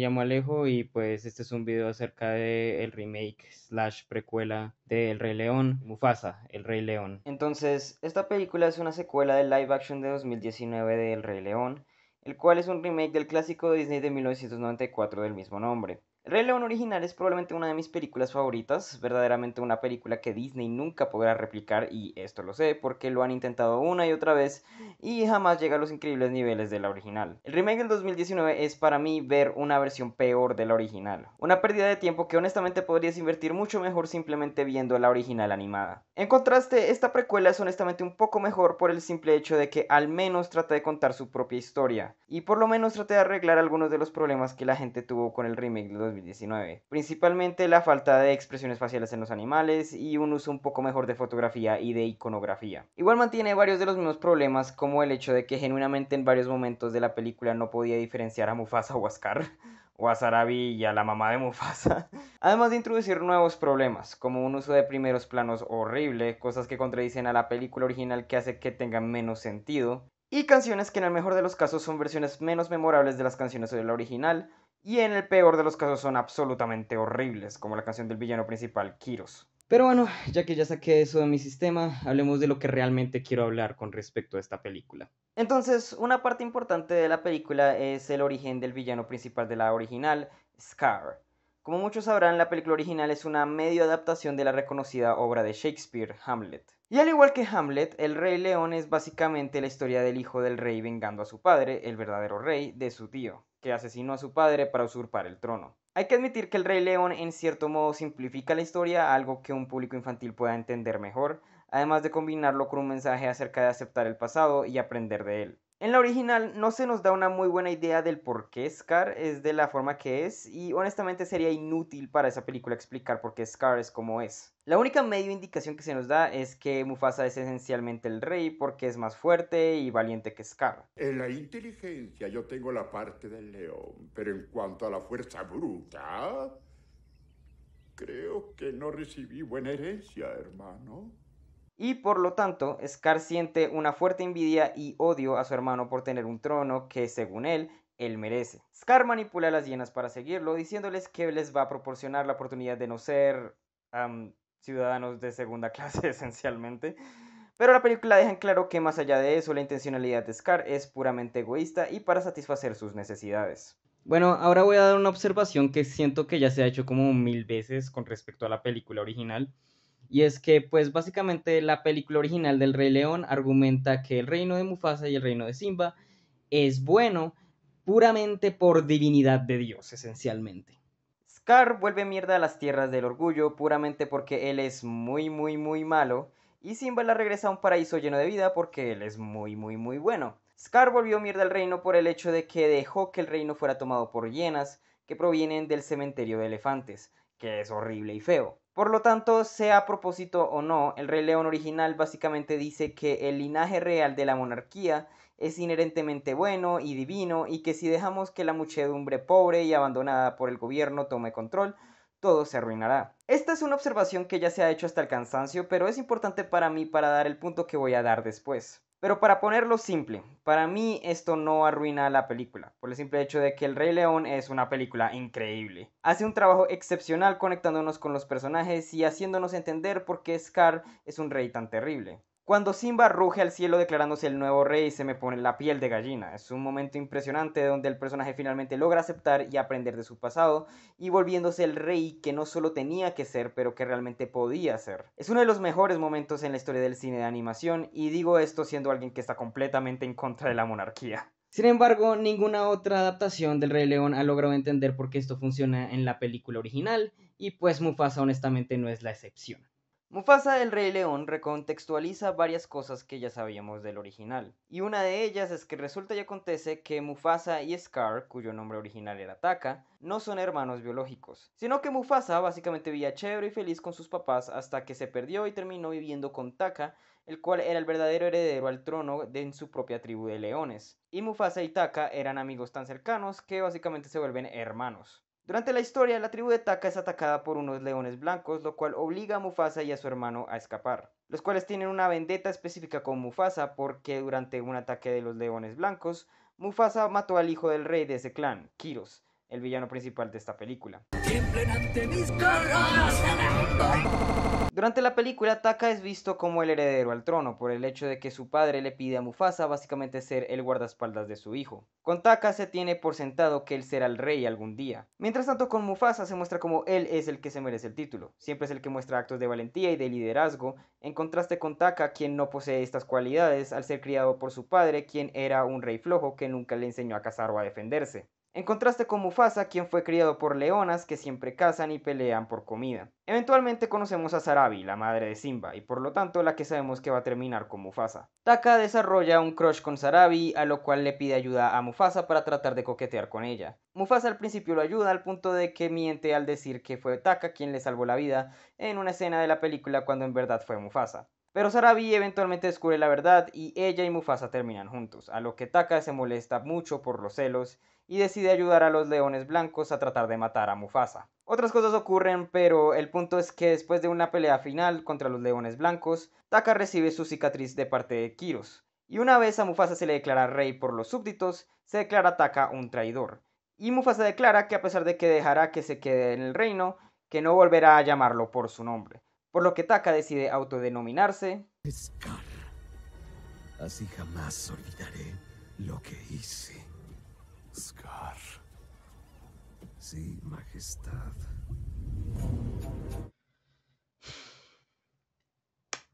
llamo Alejo y pues este es un video acerca de el remake slash precuela de El Rey León, Mufasa, El Rey León. Entonces, esta película es una secuela del live action de 2019 de El Rey León, el cual es un remake del clásico de Disney de 1994 del mismo nombre. El Rey León original es probablemente una de mis películas favoritas, verdaderamente una película que Disney nunca podrá replicar y esto lo sé porque lo han intentado una y otra vez y jamás llega a los increíbles niveles de la original. El remake del 2019 es para mí ver una versión peor de la original. Una pérdida de tiempo que honestamente podrías invertir mucho mejor simplemente viendo la original animada. En contraste, esta precuela es honestamente un poco mejor por el simple hecho de que al menos trata de contar su propia historia y por lo menos trata de arreglar algunos de los problemas que la gente tuvo con el remake del 2019. Principalmente la falta de expresiones faciales en los animales y un uso un poco mejor de fotografía y de iconografía. Igual mantiene varios de los mismos problemas como el hecho de que genuinamente en varios momentos de la película no podía diferenciar a Mufasa o a Scar, o a Sarabi y a la mamá de Mufasa. Además de introducir nuevos problemas, como un uso de primeros planos horrible, cosas que contradicen a la película original que hace que tengan menos sentido, y canciones que en el mejor de los casos son versiones menos memorables de las canciones de la original, y en el peor de los casos son absolutamente horribles, como la canción del villano principal, Kiros. Pero bueno, ya que ya saqué eso de mi sistema, hablemos de lo que realmente quiero hablar con respecto a esta película. Entonces, una parte importante de la película es el origen del villano principal de la original, Scar. Como muchos sabrán, la película original es una medio adaptación de la reconocida obra de Shakespeare, Hamlet. Y al igual que Hamlet, El Rey León es básicamente la historia del hijo del rey vengando a su padre, el verdadero rey, de su tío, que asesinó a su padre para usurpar el trono. Hay que admitir que El Rey León en cierto modo simplifica la historia a algo que un público infantil pueda entender mejor, además de combinarlo con un mensaje acerca de aceptar el pasado y aprender de él. En la original no se nos da una muy buena idea del por qué Scar es de la forma que es y honestamente sería inútil para esa película explicar por qué Scar es como es. La única medio indicación que se nos da es que Mufasa es esencialmente el rey porque es más fuerte y valiente que Scar. En la inteligencia yo tengo la parte del león, pero en cuanto a la fuerza bruta, creo que no recibí buena herencia, hermano. Y por lo tanto, Scar siente una fuerte envidia y odio a su hermano por tener un trono que, según él merece. Scar manipula a las hienas para seguirlo, diciéndoles que les va a proporcionar la oportunidad de no ser ciudadanos de segunda clase, esencialmente. Pero la película deja en claro que más allá de eso, la intencionalidad de Scar es puramente egoísta y para satisfacer sus necesidades. Bueno, ahora voy a dar una observación que siento que ya se ha hecho como 1000 veces con respecto a la película original. Y es que, pues básicamente la película original del Rey León argumenta que el reino de Mufasa y el reino de Simba es bueno puramente por divinidad de Dios, esencialmente. Scar vuelve mierda a las tierras del orgullo puramente porque él es muy malo y Simba la regresa a un paraíso lleno de vida porque él es muy bueno. Scar volvió mierda al reino por el hecho de que dejó que el reino fuera tomado por hienas que provienen del cementerio de elefantes, que es horrible y feo. Por lo tanto, sea a propósito o no, el Rey León original básicamente dice que el linaje real de la monarquía es inherentemente bueno y divino y que si dejamos que la muchedumbre pobre y abandonada por el gobierno tome control, todo se arruinará. Esta es una observación que ya se ha hecho hasta el cansancio, pero es importante para mí para dar el punto que voy a dar después. Pero para ponerlo simple, para mí esto no arruina la película, por el simple hecho de que El Rey León es una película increíble. Hace un trabajo excepcional conectándonos con los personajes y haciéndonos entender por qué Scar es un rey tan terrible. Cuando Simba ruge al cielo declarándose el nuevo rey se me pone la piel de gallina. Es un momento impresionante donde el personaje finalmente logra aceptar y aprender de su pasado y volviéndose el rey que no solo tenía que ser, pero que realmente podía ser. Es uno de los mejores momentos en la historia del cine de animación y digo esto siendo alguien que está completamente en contra de la monarquía. Sin embargo, ninguna otra adaptación del Rey León ha logrado entender por qué esto funciona en la película original y pues Mufasa honestamente no es la excepción. Mufasa el Rey León recontextualiza varias cosas que ya sabíamos del original, y una de ellas es que resulta y acontece que Mufasa y Scar, cuyo nombre original era Taka, no son hermanos biológicos, sino que Mufasa básicamente vivía chévere y feliz con sus papás hasta que se perdió y terminó viviendo con Taka, el cual era el verdadero heredero al trono en su propia tribu de leones. Y Mufasa y Taka eran amigos tan cercanos que básicamente se vuelven hermanos. Durante la historia, la tribu de Taka es atacada por unos leones blancos, lo cual obliga a Mufasa y a su hermano a escapar, los cuales tienen una vendetta específica con Mufasa porque durante un ataque de los leones blancos, Mufasa mató al hijo del rey de ese clan, Kiros, el villano principal de esta película. Tiemblen ante mis garras. Durante la película, Taka es visto como el heredero al trono por el hecho de que su padre le pide a Mufasa básicamente ser el guardaespaldas de su hijo. Con Taka se tiene por sentado que él será el rey algún día. Mientras tanto, con Mufasa se muestra como él es el que se merece el título. Siempre es el que muestra actos de valentía y de liderazgo, en contraste con Taka, quien no posee estas cualidades al ser criado por su padre, quien era un rey flojo que nunca le enseñó a cazar o a defenderse. En contraste con Mufasa, quien fue criado por leonas que siempre cazan y pelean por comida. Eventualmente conocemos a Sarabi, la madre de Simba, y por lo tanto la que sabemos que va a terminar con Mufasa. Taka desarrolla un crush con Sarabi, a lo cual le pide ayuda a Mufasa para tratar de coquetear con ella. Mufasa al principio lo ayuda al punto de que miente al decir que fue Taka quien le salvó la vida en una escena de la película cuando en verdad fue Mufasa. Pero Sarabi eventualmente descubre la verdad y ella y Mufasa terminan juntos, a lo que Taka se molesta mucho por los celos y decide ayudar a los leones blancos a tratar de matar a Mufasa. Otras cosas ocurren, pero el punto es que después de una pelea final contra los leones blancos, Taka recibe su cicatriz de parte de Kiros. Y una vez a Mufasa se le declara rey por los súbditos, se declara a Taka un traidor. Y Mufasa declara que a pesar de que dejará que se quede en el reino, que no volverá a llamarlo por su nombre. Por lo que Taka decide autodenominarse Scar. Así jamás olvidaré lo que hice. Scar. Sí, majestad.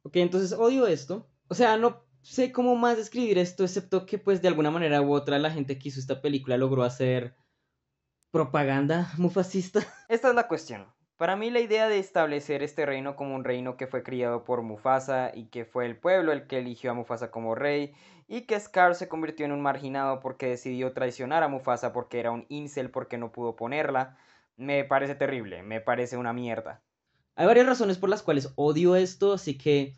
Ok, entonces odio esto. O sea, no sé cómo más describir esto, excepto que pues de alguna manera u otra la gente que hizo esta película logró hacer propaganda mufascista. Esta es la cuestión. Para mí la idea de establecer este reino como un reino que fue criado por Mufasa y que fue el pueblo el que eligió a Mufasa como rey y que Scar se convirtió en un marginado porque decidió traicionar a Mufasa porque era un incel porque no pudo ponerla, me parece terrible, me parece una mierda. Hay varias razones por las cuales odio esto, así que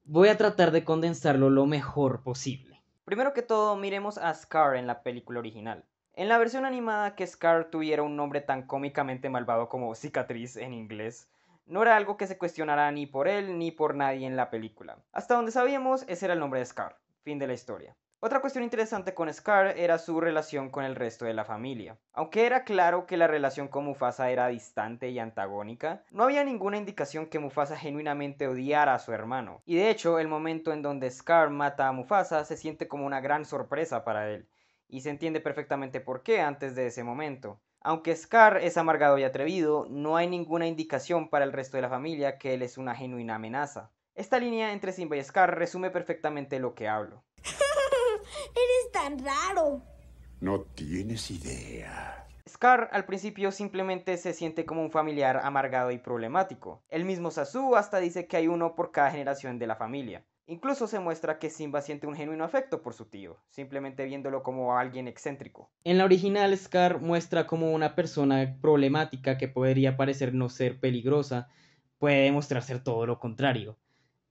voy a tratar de condensarlo lo mejor posible. Primero que todo, miremos a Scar en la película original. En la versión animada, que Scar tuviera un nombre tan cómicamente malvado como cicatriz en inglés, no era algo que se cuestionara ni por él ni por nadie en la película. Hasta donde sabíamos, ese era el nombre de Scar. Fin de la historia. Otra cuestión interesante con Scar era su relación con el resto de la familia. Aunque era claro que la relación con Mufasa era distante y antagónica, no había ninguna indicación que Mufasa genuinamente odiara a su hermano. Y de hecho, el momento en donde Scar mata a Mufasa se siente como una gran sorpresa para él. Y se entiende perfectamente por qué antes de ese momento. Aunque Scar es amargado y atrevido, no hay ninguna indicación para el resto de la familia que él es una genuina amenaza. Esta línea entre Simba y Scar resume perfectamente lo que hablo. Eres tan raro. No tienes idea. Scar al principio simplemente se siente como un familiar amargado y problemático. El mismo Sasu hasta dice que hay uno por cada generación de la familia. Incluso se muestra que Simba siente un genuino afecto por su tío, simplemente viéndolo como alguien excéntrico. En la original, Scar muestra como una persona problemática que podría parecer no ser peligrosa, puede demostrar ser todo lo contrario.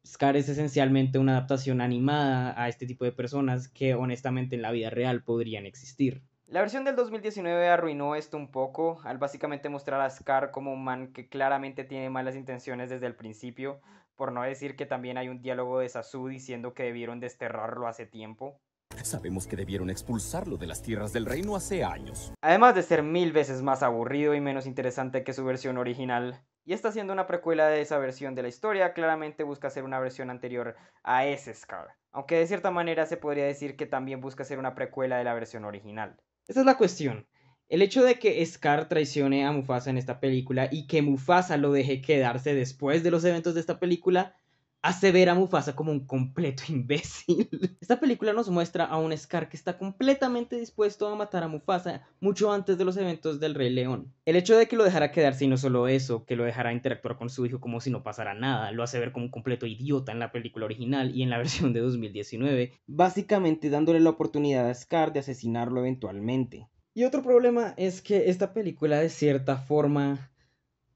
Scar es esencialmente una adaptación animada a este tipo de personas que honestamente en la vida real podrían existir. La versión del 2019 arruinó esto un poco, al básicamente mostrar a Scar como un man que claramente tiene malas intenciones desde el principio, por no decir que también hay un diálogo de Sasu diciendo que debieron desterrarlo hace tiempo. Sabemos que debieron expulsarlo de las tierras del reino hace años. Además de ser 1000 veces más aburrido y menos interesante que su versión original, y está siendo una precuela de esa versión de la historia, claramente busca ser una versión anterior a ese Scar, aunque de cierta manera se podría decir que también busca ser una precuela de la versión original. Esa es la cuestión. El hecho de que Scar traicione a Mufasa en esta película y que Mufasa lo deje quedarse después de los eventos de esta película hace ver a Mufasa como un completo imbécil. Esta película nos muestra a un Scar que está completamente dispuesto a matar a Mufasa mucho antes de los eventos del Rey León. El hecho de que lo dejara quedarse y no solo eso, que lo dejara interactuar con su hijo como si no pasara nada, lo hace ver como un completo idiota en la película original y en la versión de 2019, básicamente dándole la oportunidad a Scar de asesinarlo eventualmente. Y otro problema es que esta película de cierta forma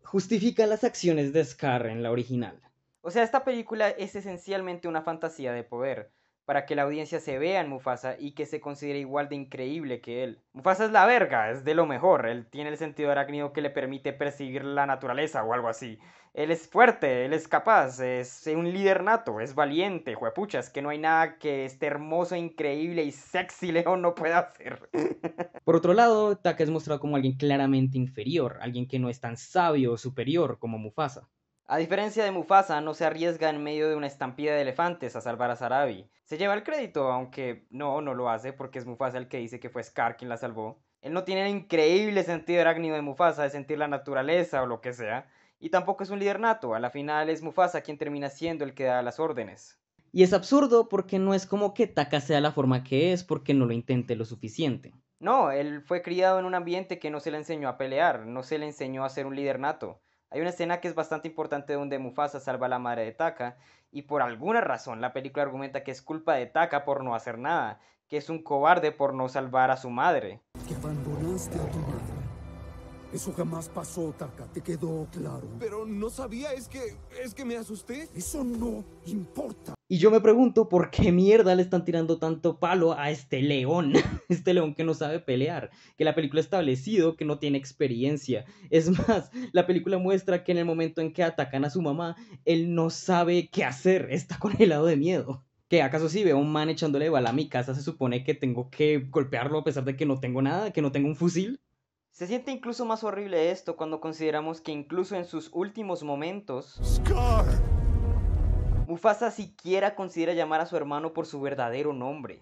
justifica las acciones de Scar en la original. O sea, esta película es esencialmente una fantasía de poder. para que la audiencia se vea en Mufasa y que se considere igual de increíble que él. Mufasa es la verga, es de lo mejor, él tiene el sentido arácnido que le permite percibir la naturaleza o algo así. Él es fuerte, él es capaz, es un líder nato, es valiente, juepuchas, que no hay nada que este hermoso, increíble y sexy león no pueda hacer. Por otro lado, Taka es mostrado como alguien claramente inferior, alguien que no es tan sabio o superior como Mufasa. A diferencia de Mufasa, no se arriesga en medio de una estampida de elefantes a salvar a Sarabi. Se lleva el crédito, aunque no lo hace porque es Mufasa el que dice que fue Scar quien la salvó. Él no tiene el increíble sentido arácnido de Mufasa de sentir la naturaleza o lo que sea. Y tampoco es un líder nato, a la final es Mufasa quien termina siendo el que da las órdenes. Y es absurdo porque no es como que Taka sea la forma que es porque no lo intente lo suficiente. No, él fue criado en un ambiente que no se le enseñó a pelear, no se le enseñó a ser un líder nato. Hay una escena que es bastante importante donde Mufasa salva a la madre de Taka y por alguna razón la película argumenta que es culpa de Taka por no hacer nada, que es un cobarde por no salvar a su madre. Que abandonaste a tu madre. Eso jamás pasó, Taka, ¿te quedó claro? Pero no sabía, es que me asusté. Eso no importa. Y yo me pregunto por qué mierda le están tirando tanto palo a este león. Este león que no sabe pelear, que la película ha establecido que no tiene experiencia. Es más, la película muestra que en el momento en que atacan a su mamá, él no sabe qué hacer, está congelado de miedo. ¿Qué? ¿Acaso si veo a un man echándole bala a mi casa se supone que tengo que golpearlo a pesar de que no tengo nada, que no tengo un fusil? Se siente incluso más horrible esto cuando consideramos que incluso en sus últimos momentos, ¡Scar! Mufasa siquiera considera llamar a su hermano por su verdadero nombre.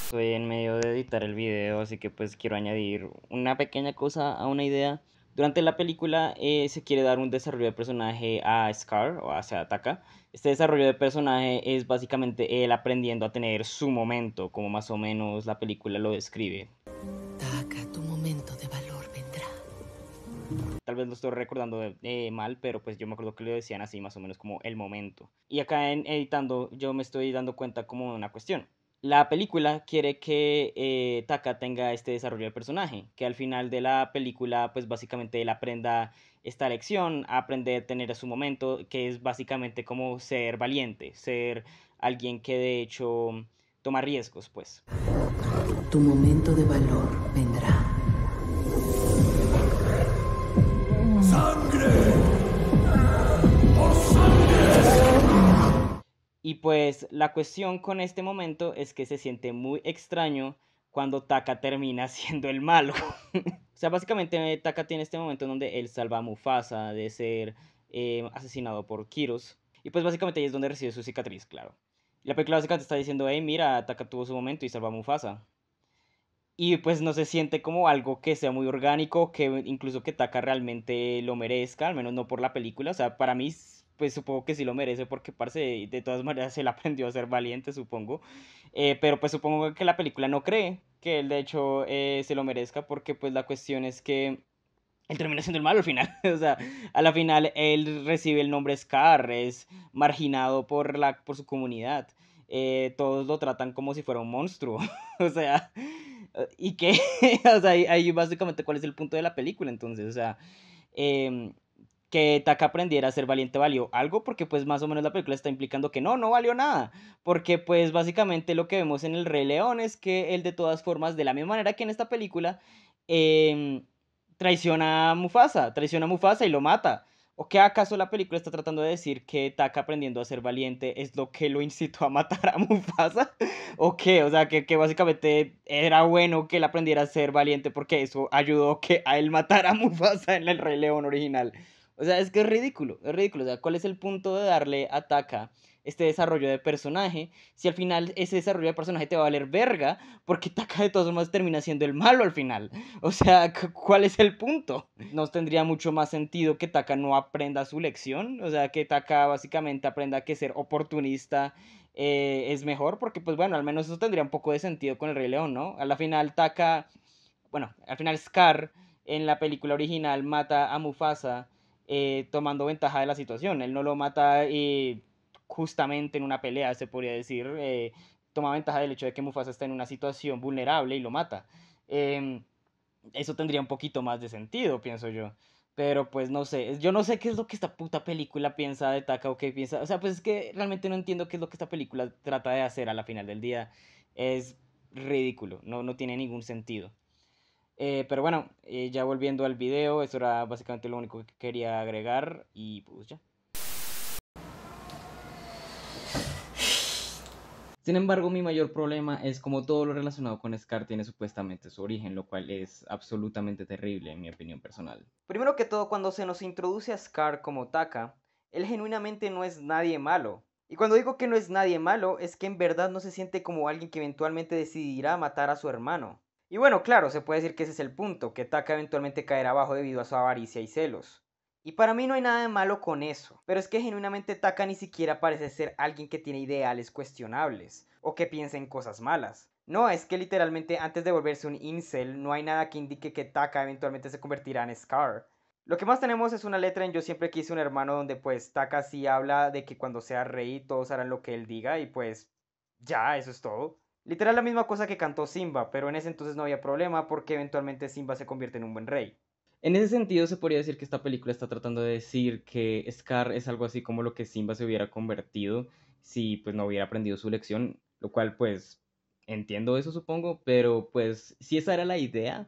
Estoy en medio de editar el video, así que pues quiero añadir una pequeña cosa a una idea. Durante la película se quiere dar un desarrollo de personaje a Scar, o hacia Taka. Este desarrollo de personaje es básicamente él aprendiendo a tener su momento, como más o menos la película lo describe. Taka, tu momento de valor vendrá. Tal vez lo estoy recordando mal, pero pues yo me acuerdo que lo decían así, más o menos como el momento. Y acá en editando yo me estoy dando cuenta como de una cuestión. La película quiere que Taka tenga este desarrollo de personaje, que al final de la película pues básicamente él aprenda esta lección, a aprender a tener su momento, que es básicamente como ser valiente, ser alguien que de hecho toma riesgos, pues. Tu momento de valor vendrá. ¡Sangre! ¡Por sangre! Y pues la cuestión con este momento es que se siente muy extraño cuando Taka termina siendo el malo. O sea, básicamente Taka tiene este momento en donde él salva a Mufasa de ser asesinado por Kiros. Y pues básicamente ahí es donde recibe su cicatriz, claro. Y la película básicamente está diciendo, hey, mira, Taka tuvo su momento y salva a Mufasa. Y pues no se siente como algo que sea muy orgánico, que incluso que Taka realmente lo merezca, al menos no por la película. O sea, para mí, pues supongo que sí lo merece porque, parce, de todas maneras él aprendió a ser valiente, supongo. Pero pues supongo que la película no cree que él de hecho se lo merezca porque pues la cuestión es que él termina siendo el malo al final. O sea, a la final él recibe el nombre Scar, es marginado por su comunidad. Todos lo tratan como si fuera un monstruo. O sea, y que, o sea, ahí básicamente cuál es el punto de la película entonces, o sea, que Taka aprendiera a ser valiente valió algo porque pues más o menos la película está implicando que no valió nada, porque pues básicamente lo que vemos en El Rey León es que él de todas formas, de la misma manera que en esta película, traiciona a Mufasa y lo mata. ¿O qué acaso la película está tratando de decir que Taka aprendiendo a ser valiente es lo que lo incitó a matar a Mufasa? ¿O qué? O sea, que básicamente era bueno que él aprendiera a ser valiente porque eso ayudó que a él matara a Mufasa en El Rey León original. O sea, es que es ridículo, es ridículo. O sea, ¿cuál es el punto de darle a Taka este desarrollo de personaje si al final ese desarrollo de personaje te va a valer verga porque Taka de todas formas termina siendo el malo al final? O sea, ¿cuál es el punto? ¿No tendría mucho más sentido que Taka no aprenda su lección? O sea, que Taka básicamente aprenda que ser oportunista es mejor, porque pues bueno, al menos eso tendría un poco de sentido con El Rey León, ¿no? A la final Taka, bueno, al final Scar en la película original mata a Mufasa tomando ventaja de la situación. Él no lo mata justamente en una pelea, se podría decir. Toma ventaja del hecho de que Mufasa está en una situación vulnerable y lo mata. Eso tendría un poquito más de sentido, pienso yo. Pero pues no sé, yo no sé qué es lo que esta puta película piensa de Taka o qué piensa. O sea, pues es que realmente no entiendo qué es lo que esta película trata de hacer a la final del día. Es ridículo, no tiene ningún sentido. Pero bueno, ya volviendo al video, eso era básicamente lo único que quería agregar y pues ya. Sin embargo, mi mayor problema es como todo lo relacionado con Scar tiene supuestamente su origen, lo cual es absolutamente terrible en mi opinión personal. Primero que todo, cuando se nos introduce a Scar como Taka, él genuinamente no es nadie malo. Y cuando digo que no es nadie malo, es que en verdad no se siente como alguien que eventualmente decidirá matar a su hermano. Y bueno, claro, se puede decir que ese es el punto, que Taka eventualmente caerá abajo debido a su avaricia y celos. Y para mí no hay nada de malo con eso, pero es que genuinamente Taka ni siquiera parece ser alguien que tiene ideales cuestionables, o que piensa en cosas malas. No, es que literalmente antes de volverse un incel, no hay nada que indique que Taka eventualmente se convertirá en Scar. Lo que más tenemos es una letra en Yo siempre quise un hermano donde pues Taka sí habla de que cuando sea rey todos harán lo que él diga y pues ya, eso es todo. Literal la misma cosa que cantó Simba, pero en ese entonces no había problema porque eventualmente Simba se convierte en un buen rey. En ese sentido, se podría decir que esta película está tratando de decir que Scar es algo así como lo que Simba se hubiera convertido si pues no hubiera aprendido su lección, lo cual pues entiendo eso supongo, pero pues si esa era la idea,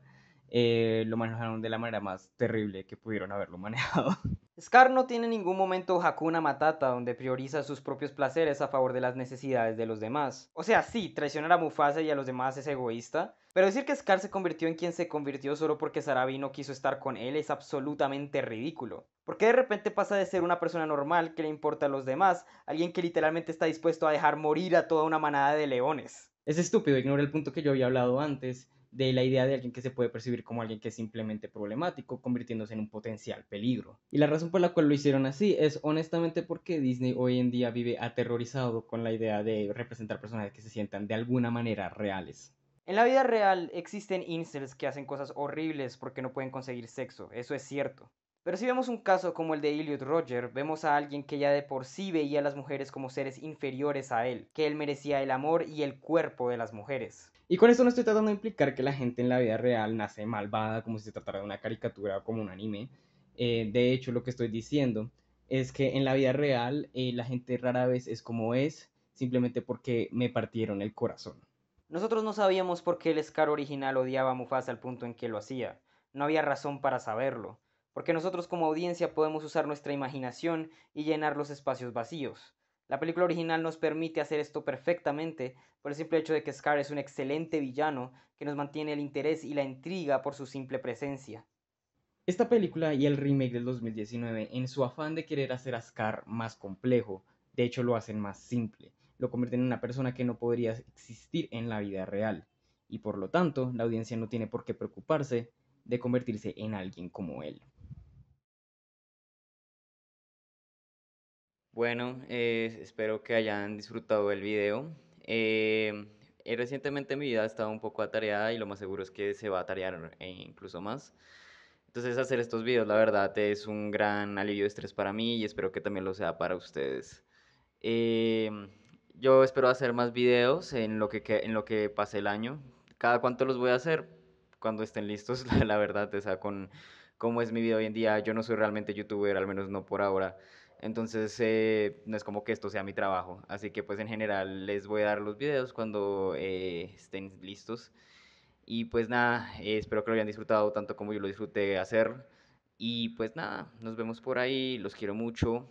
lo manejaron de la manera más terrible que pudieron haberlo manejado. Scar no tiene en ningún momento Hakuna Matata donde prioriza sus propios placeres a favor de las necesidades de los demás. O sea, sí, traicionar a Mufasa y a los demás es egoísta, pero decir que Scar se convirtió en quien se convirtió solo porque Sarabi no quiso estar con él es absolutamente ridículo. Porque de repente pasa de ser una persona normal que le importa a los demás, a alguien que literalmente está dispuesto a dejar morir a toda una manada de leones. Es estúpido, ignora el punto que yo había hablado antes de la idea de alguien que se puede percibir como alguien que es simplemente problemático, convirtiéndose en un potencial peligro. Y la razón por la cual lo hicieron así es honestamente porque Disney hoy en día vive aterrorizado con la idea de representar personajes que se sientan de alguna manera reales. En la vida real existen incels que hacen cosas horribles porque no pueden conseguir sexo, eso es cierto. Pero si vemos un caso como el de Elliot Rodger, vemos a alguien que ya de por sí veía a las mujeres como seres inferiores a él, que él merecía el amor y el cuerpo de las mujeres. Y con esto no estoy tratando de implicar que la gente en la vida real nace malvada como si se tratara de una caricatura o como un anime. De hecho, lo que estoy diciendo es que en la vida real la gente rara vez es como es, simplemente porque me partieron el corazón. Nosotros no sabíamos por qué el Scar original odiaba a Mufasa al punto en que lo hacía. No había razón para saberlo, porque nosotros como audiencia podemos usar nuestra imaginación y llenar los espacios vacíos. La película original nos permite hacer esto perfectamente por el simple hecho de que Scar es un excelente villano que nos mantiene el interés y la intriga por su simple presencia. Esta película y el remake del 2019, en su afán de querer hacer a Scar más complejo, de hecho lo hacen más simple, lo convierten en una persona que no podría existir en la vida real, y por lo tanto la audiencia no tiene por qué preocuparse de convertirse en alguien como él. Bueno, espero que hayan disfrutado del video. Recientemente mi vida ha estado un poco atareada y lo más seguro es que se va a atarear incluso más. Entonces hacer estos videos, la verdad, es un gran alivio de estrés para mí y espero que también lo sea para ustedes. Em, yo espero hacer más videos en lo que pase el año. ¿Cada cuánto los voy a hacer? Cuando estén listos, la verdad, o sea, con cómo es mi vida hoy en día, yo no soy realmente youtuber, al menos no por ahora. Entonces, no es como que esto sea mi trabajo. Así que, pues, en general, les voy a dar los videos cuando estén listos. Y pues nada, espero que lo hayan disfrutado tanto como yo lo disfruté hacer. Y pues nada, nos vemos por ahí, los quiero mucho.